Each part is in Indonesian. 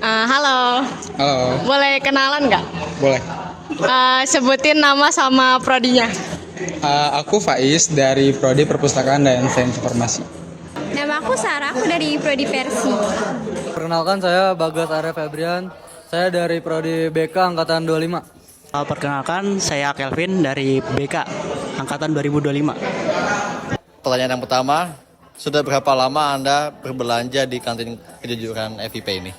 Halo, Halo, boleh kenalan nggak? boleh. Sebutin nama sama prodinya. Aku Faiz dari Prodi Perpustakaan dan Sains Informasi. Nama aku Sarah, aku dari Prodi Versi. Perkenalkan, saya Bagas Arya Febrian. Saya dari Prodi BK Angkatan 25. Perkenalkan, saya Kelvin dari BK Angkatan 2025. Pertanyaan yang pertama, sudah berapa lama Anda berbelanja di kantin kejujuran FIP ini?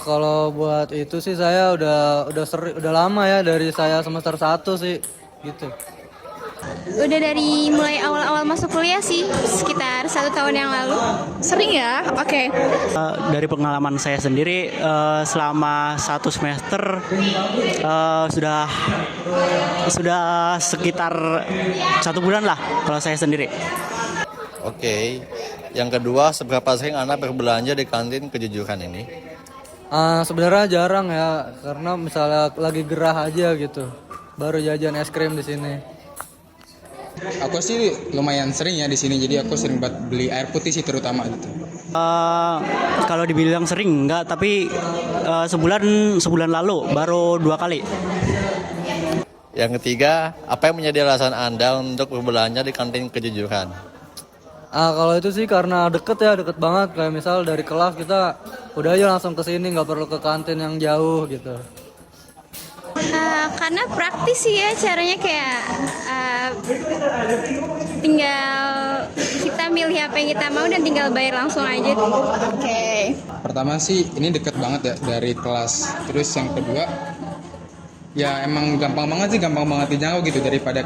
Kalau buat itu sih saya udah lama ya, dari saya semester 1 sih gitu. Udah dari mulai awal-awal masuk kuliah sih, sekitar 1 tahun yang lalu. Sering ya? Oke. Dari pengalaman saya sendiri, selama 1 semester sudah sekitar 1 bulan lah kalau saya sendiri. Oke. Yang kedua, seberapa sering Anda berbelanja di kantin kejujuran ini? Sebenarnya jarang ya, karena misalnya lagi gerah aja gitu, baru jajan es krim di sini. Aku sih lumayan sering ya di sini, jadi aku sering buat beli air putih sih terutama gitu. Kalau dibilang sering enggak, tapi sebulan lalu baru 2 kali. Yang ketiga, apa yang menjadi alasan Anda untuk berbelanja di kantin kejujuran? Kalau itu sih karena deket banget. Kayak misal dari kelas kita udah aja langsung ke sini, nggak perlu ke kantin yang jauh gitu. Karena praktis sih ya, caranya kayak tinggal kita milih apa yang kita mau dan tinggal bayar langsung aja. Oke. Pertama sih ini deket banget ya dari kelas. Terus yang kedua, ya emang gampang banget dijangkau gitu, daripada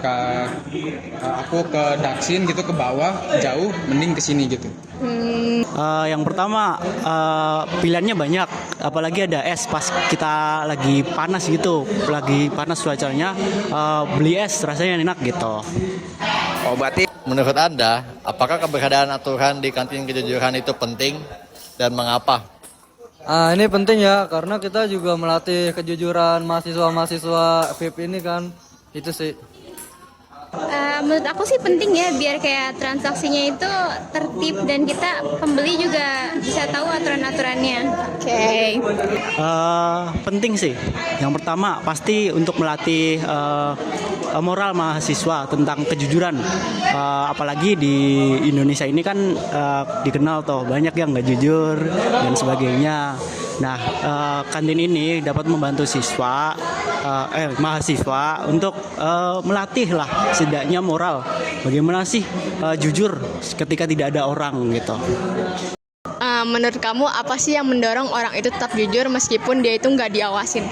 aku ke Daksin gitu ke bawah jauh, mending ke sini gitu. Yang pertama, pilihannya banyak, apalagi ada es pas kita lagi panas gitu, lagi panas cuacanya, beli es rasanya enak gitu. Oh, berarti menurut Anda, apakah keberadaan aturan di kantin kejujuran itu penting dan mengapa? Ini penting ya, karena kita juga melatih kejujuran mahasiswa-mahasiswa FIP ini kan, itu sih. Menurut aku sih penting ya, biar kayak transaksinya itu tertib dan kita pembeli juga bisa tahu aturan-aturannya. Oke. Penting sih. Yang pertama pasti untuk melatih moral mahasiswa tentang kejujuran. Apalagi di Indonesia ini kan dikenal tuh banyak yang nggak jujur dan sebagainya. Nah, kantin ini dapat membantu mahasiswa untuk melatih lah setidaknya moral. Bagaimana sih jujur ketika tidak ada orang gitu. Menurut kamu apa sih yang mendorong orang itu tetap jujur meskipun dia itu nggak diawasin?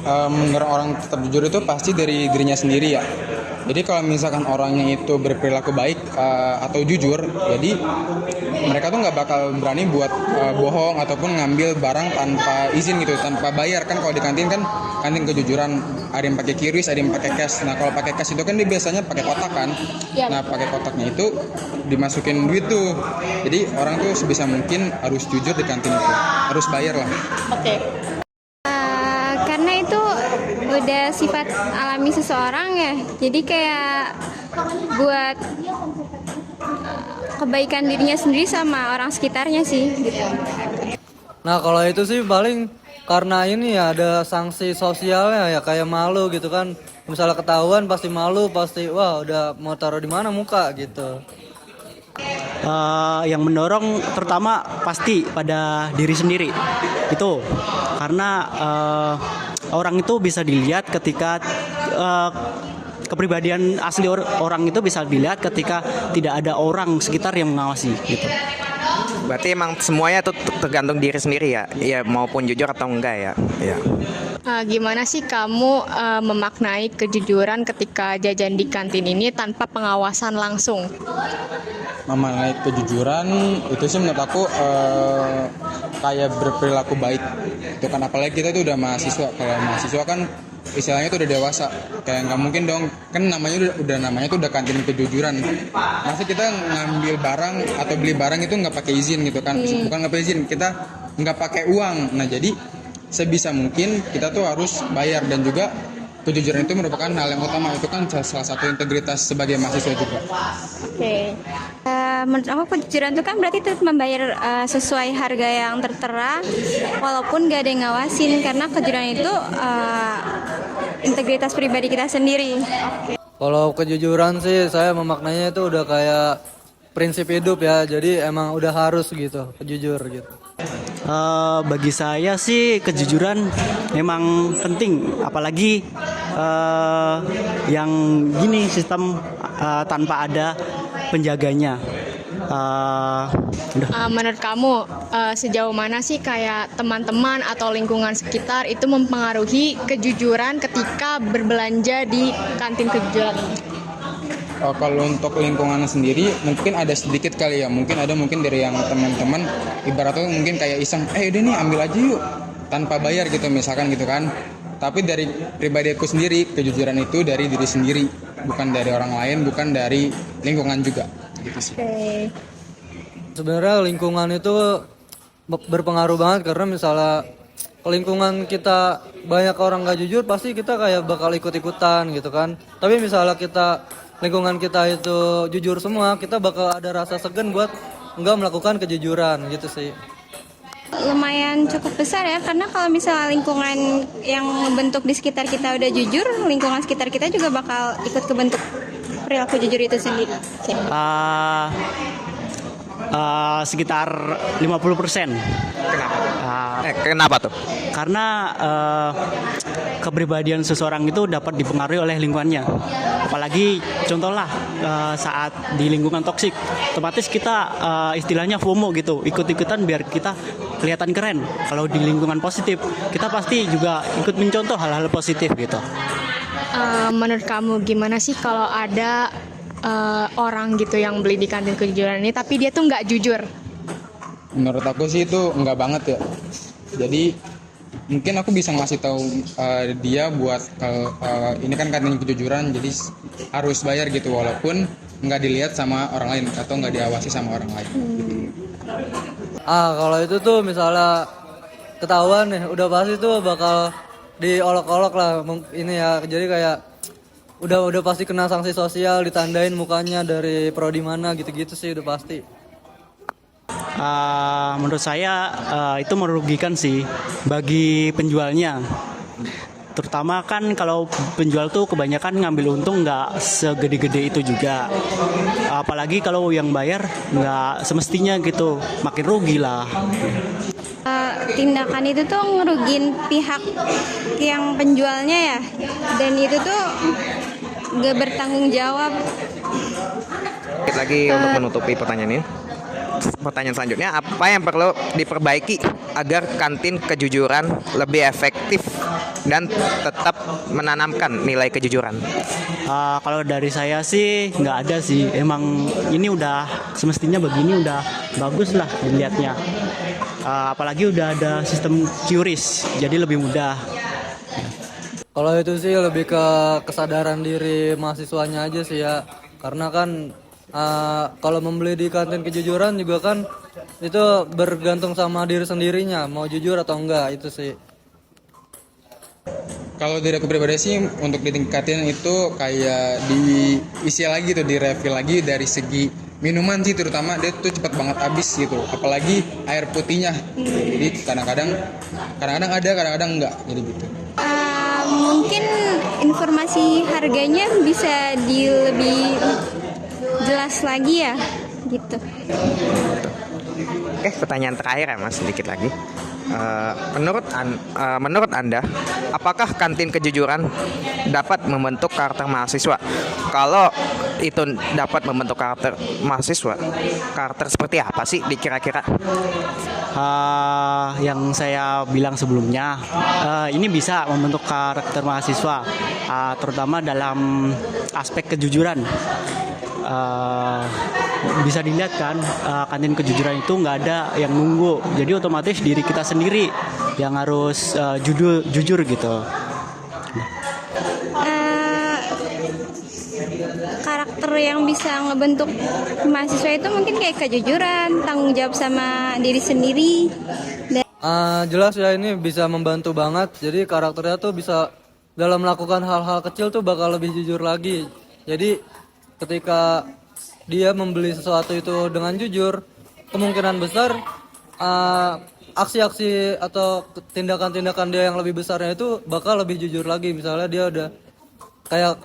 Mendorong orang tetap jujur itu pasti dari dirinya sendiri ya. Jadi kalau misalkan orangnya itu berperilaku baik atau jujur, jadi mereka tuh nggak bakal berani buat bohong ataupun ngambil barang tanpa izin gitu, tanpa bayar. Kan kalau di kantin kan kantin kejujuran, ada yang pakai QRIS, ada yang pakai cash. Nah kalau pakai cash itu kan dia biasanya pakai kotak kan. Yap. Nah pakai kotaknya itu dimasukin duit tuh. Jadi orang tuh sebisa mungkin harus jujur di kantin itu, harus bayar lah. Oke. Karena itu udah sifat alami seseorang ya, jadi kayak buat kebaikan dirinya sendiri sama orang sekitarnya sih gitu. Nah kalau itu sih paling karena ini ya ada sanksi sosialnya ya, kayak malu gitu kan. Misalnya ketahuan pasti malu, pasti wah udah mau taruh di mana muka gitu. Yang mendorong terutama pasti pada diri sendiri itu karena orang itu bisa dilihat ketika kepribadian asli orang itu bisa dilihat ketika tidak ada orang sekitar yang mengawasi gitu. Berarti emang semuanya tuh tergantung diri sendiri ya, ya maupun jujur atau enggak ya. Ya. Gimana sih kamu memaknai kejujuran ketika jajan di kantin ini tanpa pengawasan langsung? Memaknai kejujuran itu sih menurut aku kayak berperilaku baik. Itu kan apalagi kita tuh udah mahasiswa. Kalau mahasiswa kan istilahnya tuh udah dewasa, kayak nggak mungkin dong, kan namanya udah kantin kejujuran. Masa kita ngambil barang atau beli barang itu nggak pakai izin gitu kan? Bukan nggak pakai izin, kita nggak pakai uang. Nah jadi sebisa mungkin kita tuh harus bayar, dan juga kejujuran itu merupakan hal yang utama. Itu kan salah satu integritas sebagai mahasiswa juga. Oke. menurut aku kejujuran itu kan berarti tetap membayar sesuai harga yang tertera, walaupun gak ada yang ngawasin, karena kejujuran itu integritas pribadi kita sendiri. Kalau kejujuran sih saya memaknainya itu udah kayak prinsip hidup ya. Jadi emang udah harus gitu, jujur gitu. Bagi saya sih kejujuran memang penting, apalagi yang gini sistem tanpa ada penjaganya. Menurut kamu sejauh mana sih kayak teman-teman atau lingkungan sekitar itu mempengaruhi kejujuran ketika berbelanja di kantin kejujuran ini? Kalau untuk lingkungan sendiri mungkin ada sedikit kali ya, mungkin dari yang teman-teman ibaratnya mungkin kayak iseng, udah nih ambil aja yuk tanpa bayar gitu misalkan gitu kan. Tapi dari pribadi aku sendiri, kejujuran itu dari diri sendiri, bukan dari orang lain, bukan dari lingkungan juga gitu sih. Sebenarnya lingkungan itu berpengaruh banget, karena misalnya ke lingkungan kita banyak orang gak jujur, pasti kita kayak bakal ikut-ikutan gitu kan. Tapi misalnya lingkungan kita itu jujur semua, kita bakal ada rasa segan buat nggak melakukan kejujuran gitu sih. Lumayan cukup besar ya, karena kalau misalnya lingkungan yang bentuk di sekitar kita udah jujur, lingkungan sekitar kita juga bakal ikut ke bentuk perilaku jujur itu sendiri. Sekitar 50%. Kenapa tuh? Karena kepribadian seseorang itu dapat dipengaruhi oleh lingkungannya. Apalagi contohlah saat di lingkungan toksik, otomatis kita istilahnya FOMO gitu, ikut-ikutan biar kita kelihatan keren. Kalau di lingkungan positif, kita pasti juga ikut mencontoh hal-hal positif gitu. Menurut kamu gimana sih kalau ada orang gitu yang beli di kantin kejujuran ini tapi dia tuh nggak jujur? Menurut aku sih itu enggak banget ya. Jadi mungkin aku bisa ngasih tahu dia buat ini kan kantin kejujuran, jadi harus bayar gitu walaupun nggak dilihat sama orang lain atau nggak diawasi sama orang lain. Gitu. Kalau itu tuh misalnya ketahuan nih, udah pasti tuh bakal diolok-olok lah ini ya. Jadi kayak udah pasti kena sanksi sosial, ditandain mukanya dari prodi mana gitu-gitu sih udah pasti. Menurut saya itu merugikan sih bagi penjualnya. Terutama kan kalau penjual tuh kebanyakan ngambil untung nggak segede-gede itu juga. Apalagi kalau yang bayar nggak semestinya gitu, makin rugi lah. Tindakan itu tuh ngerugin pihak yang penjualnya ya, dan itu tuh gak bertanggung jawab. Lagi untuk menutupi pertanyaan ini. Pertanyaan selanjutnya, apa yang perlu diperbaiki agar kantin kejujuran lebih efektif dan tetap menanamkan nilai kejujuran? Kalau dari saya sih nggak ada sih. Emang ini udah semestinya begini, udah bagus lah dilihatnya. Apalagi udah ada sistem QRIS, jadi lebih mudah. Kalau itu sih lebih ke kesadaran diri mahasiswanya aja sih ya. Karena kan kalau membeli di kantin kejujuran juga kan itu bergantung sama diri sendirinya, mau jujur atau enggak, itu sih. Kalau dari aku pribadi sih untuk ditingkatin itu kayak diisi lagi tuh, direfill lagi dari segi minuman sih, terutama dia tuh cepat banget habis gitu, apalagi air putihnya. Jadi kadang-kadang ada, kadang-kadang enggak, jadi gitu. Mungkin informasi harganya bisa lebih jelas lagi ya, gitu. Oke, pertanyaan terakhir ya Mas, sedikit lagi. Menurut Anda, apakah kantin kejujuran dapat membentuk karakter mahasiswa? Kalau itu dapat membentuk karakter mahasiswa, karakter seperti apa sih dikira-kira? Yang saya bilang sebelumnya, ini bisa membentuk karakter mahasiswa, terutama dalam aspek kejujuran. Bisa dilihat kan, kantin kejujuran itu nggak ada yang nunggu, jadi otomatis diri kita sendiri yang harus jujur gitu. Karakter yang bisa ngebentuk mahasiswa itu mungkin kayak kejujuran, tanggung jawab sama diri sendiri. Jelas ya, ini bisa membantu banget. Jadi karakternya tuh bisa dalam melakukan hal-hal kecil tuh bakal lebih jujur lagi. Jadi ketika dia membeli sesuatu itu dengan jujur, kemungkinan besar aksi-aksi atau tindakan-tindakan dia yang lebih besarnya itu bakal lebih jujur lagi. Misalnya dia udah kayak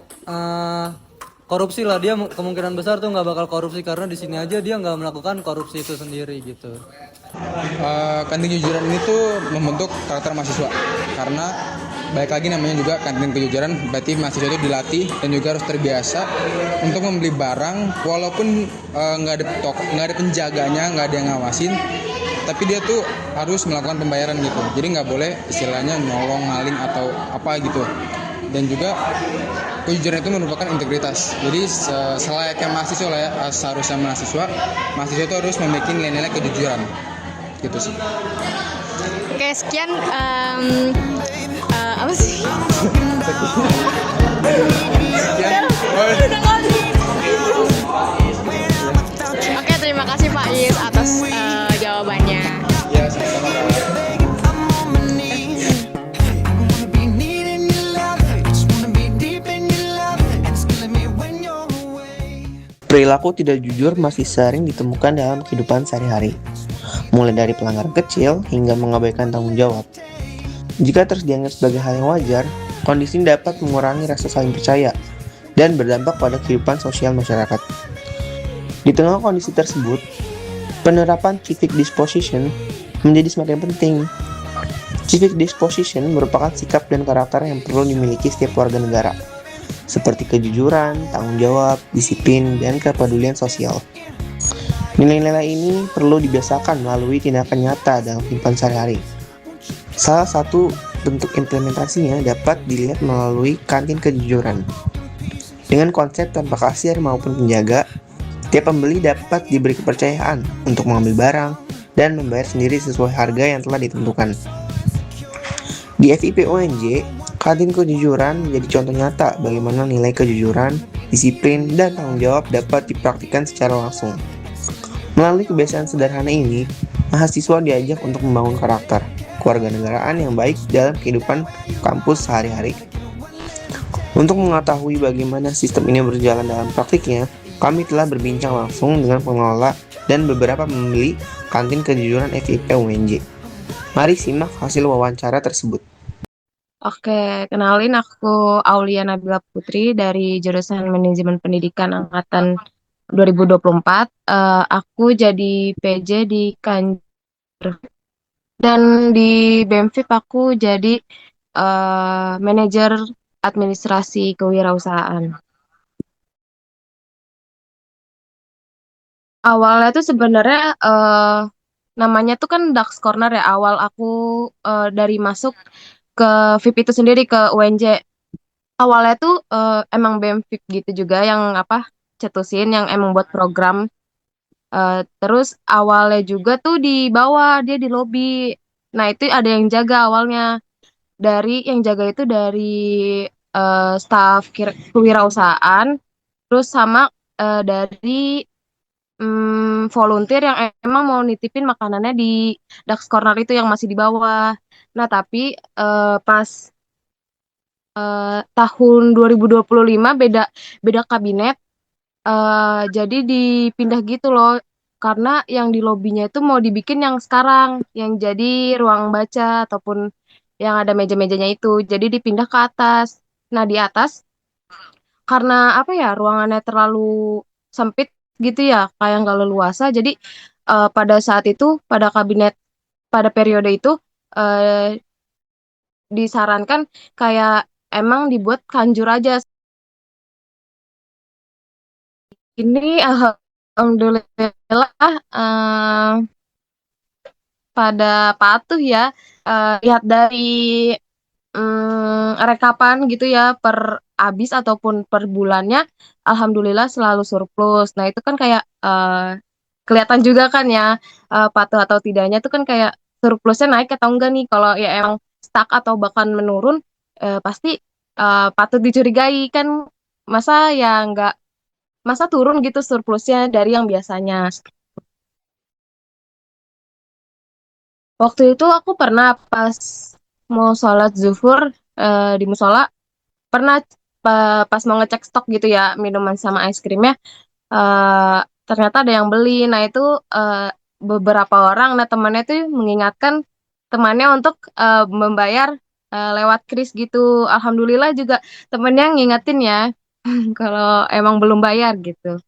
korupsi lah, dia kemungkinan besar tuh nggak bakal korupsi karena di sini aja dia nggak melakukan korupsi itu sendiri gitu. Kantin kejujuran ini tuh membentuk karakter mahasiswa karena baik lagi namanya juga kantin kejujuran, berarti mahasiswa itu dilatih dan juga harus terbiasa untuk membeli barang walaupun nggak ada toko, nggak ada penjaganya, nggak ada yang ngawasin, tapi dia tuh harus melakukan pembayaran gitu. Jadi nggak boleh istilahnya nyolong, maling atau apa gitu. Dan juga kejujuran itu merupakan integritas. Jadi selayaknya mahasiswa lah ya, seharusnya mahasiswa itu harus memiliki nilai-nilai kejujuran gitu sih. Oke, sekian apa sih? Oke, terima kasih Pak Is atas jawabannya. Ya, sama-sama Kak. Perilaku tidak jujur masih sering ditemukan dalam kehidupan sehari-hari, mulai dari pelanggaran kecil hingga mengabaikan tanggung jawab. Jika terus dianggap sebagai hal yang wajar, kondisi ini dapat mengurangi rasa saling percaya dan berdampak pada kehidupan sosial masyarakat. Di tengah kondisi tersebut, penerapan civic disposition menjadi semakin penting. Civic disposition merupakan sikap dan karakter yang perlu dimiliki setiap warga negara, seperti kejujuran, tanggung jawab, disiplin, dan kepedulian sosial. Nilai-nilai ini perlu dibiasakan melalui tindakan nyata dalam kehidupan sehari-hari. Salah satu bentuk implementasinya dapat dilihat melalui kantin kejujuran. Dengan konsep tanpa kasir maupun penjaga, setiap pembeli dapat diberi kepercayaan untuk mengambil barang dan membayar sendiri sesuai harga yang telah ditentukan. Di FIP UNJ, kantin kejujuran menjadi contoh nyata bagaimana nilai kejujuran, disiplin, dan tanggung jawab dapat dipraktikkan secara langsung. Melalui kebiasaan sederhana ini, mahasiswa diajak untuk membangun karakter kewarganegaraan yang baik dalam kehidupan kampus sehari-hari. Untuk mengetahui bagaimana sistem ini berjalan dalam praktiknya, kami telah berbincang langsung dengan pengelola dan beberapa pembeli kantin kejujuran FIP UNJ. Mari simak hasil wawancara tersebut. Oke, kenalin aku Aulia Nabila Putri dari jurusan Manajemen Pendidikan Angkatan 2024. Aku jadi PJ di Kanjur. Dan di BEMFIP aku jadi manajer administrasi kewirausahaan. Awalnya tuh sebenarnya namanya tuh kan Dax Corner ya. Awal aku dari masuk ke VIP itu sendiri ke UNJ. Awalnya tuh emang BEM-VIP gitu juga yang cetusin yang emang buat program. Terus awalnya juga tuh di bawah, dia di lobi. Nah itu ada yang jaga awalnya. Yang jaga itu dari staf kewirausahaan, terus sama dari volunteer yang emang mau nitipin makanannya di Dax Corner itu yang masih di bawah. Nah, tapi pas tahun 2025 beda kabinet, jadi dipindah gitu loh. Karena yang di lobinya itu mau dibikin yang sekarang, yang jadi ruang baca ataupun yang ada meja-mejanya itu. Jadi dipindah ke atas. Nah, di atas karena ruangannya terlalu sempit gitu ya, kayak nggak leluasa. Jadi pada saat itu, pada periode itu disarankan kayak emang dibuat kanjur aja. Ini alhamdulillah pada patuh ya. Lihat dari rekapan gitu ya per abis ataupun per bulannya, alhamdulillah selalu surplus. Nah itu kan kayak kelihatan juga kan ya, patuh atau tidaknya itu kan kayak surplusnya naik atau enggak nih. Kalau ya emang stuck atau bahkan menurun, pasti patut dicurigai kan. Masa ya enggak, masa turun gitu surplusnya dari yang biasanya. Waktu itu aku pernah pas mau sholat zuhur di musola, pernah pas mau ngecek stok gitu ya minuman sama es krimnya, eh, ternyata ada yang beli. Nah itu beberapa orang, nah temannya tuh mengingatkan temannya untuk membayar lewat kris gitu. Alhamdulillah juga temennya ngingetin ya kalau emang belum bayar gitu.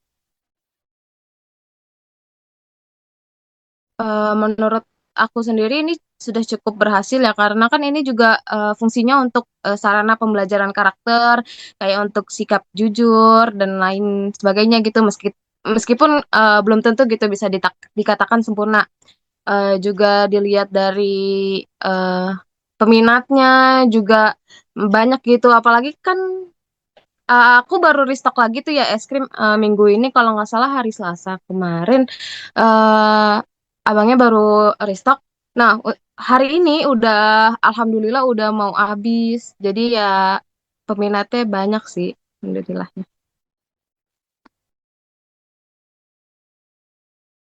Menurut aku sendiri ini sudah cukup berhasil ya karena kan ini juga fungsinya untuk sarana pembelajaran karakter kayak untuk sikap jujur dan lain sebagainya gitu meskipun belum tentu gitu bisa dikatakan sempurna. Juga dilihat dari eh, peminatnya juga banyak gitu apalagi kan aku baru restock lagi tuh ya es krim minggu ini kalau nggak salah hari Selasa kemarin eh abangnya baru restock. Nah, hari ini udah alhamdulillah udah mau habis. Jadi ya peminatnya banyak sih, alhamdulillah.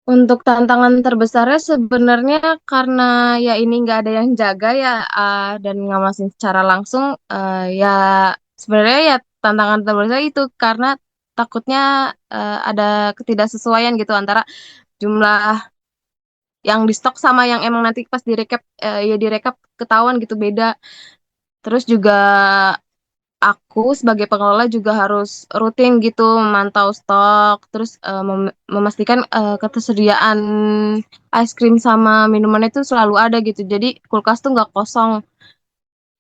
Untuk tantangan terbesarnya sebenarnya karena ya ini nggak ada yang jaga ya dan ngawasin secara langsung ya sebenarnya ya tantangan terbesar itu karena takutnya ada ketidaksesuaian gitu antara jumlah yang di stok sama yang emang nanti pas direkap ya direkap ketahuan gitu beda. Terus juga aku sebagai pengelola juga harus rutin gitu memantau stok, terus memastikan ketersediaan es krim sama minuman itu selalu ada gitu. Jadi kulkas tuh nggak kosong.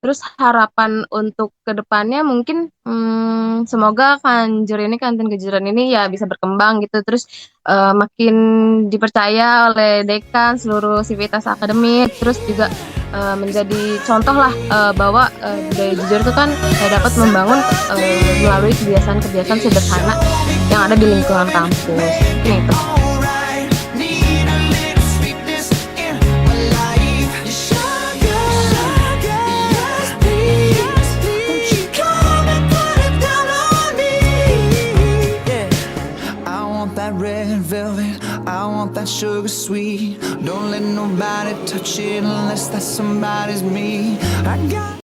Terus harapan untuk kedepannya mungkin semoga kantin kejujuran ini ya bisa berkembang gitu. Terus makin dipercaya oleh dekan seluruh sivitas akademik. Terus juga menjadi contoh lah bahwa budaya jujur itu kan dapat membangun melalui kebiasaan-kebiasaan sederhana yang ada di lingkungan kampus. Ini itu. That red velvet, I want that sugar sweet. Don't let nobody touch it unless that somebody's me. I got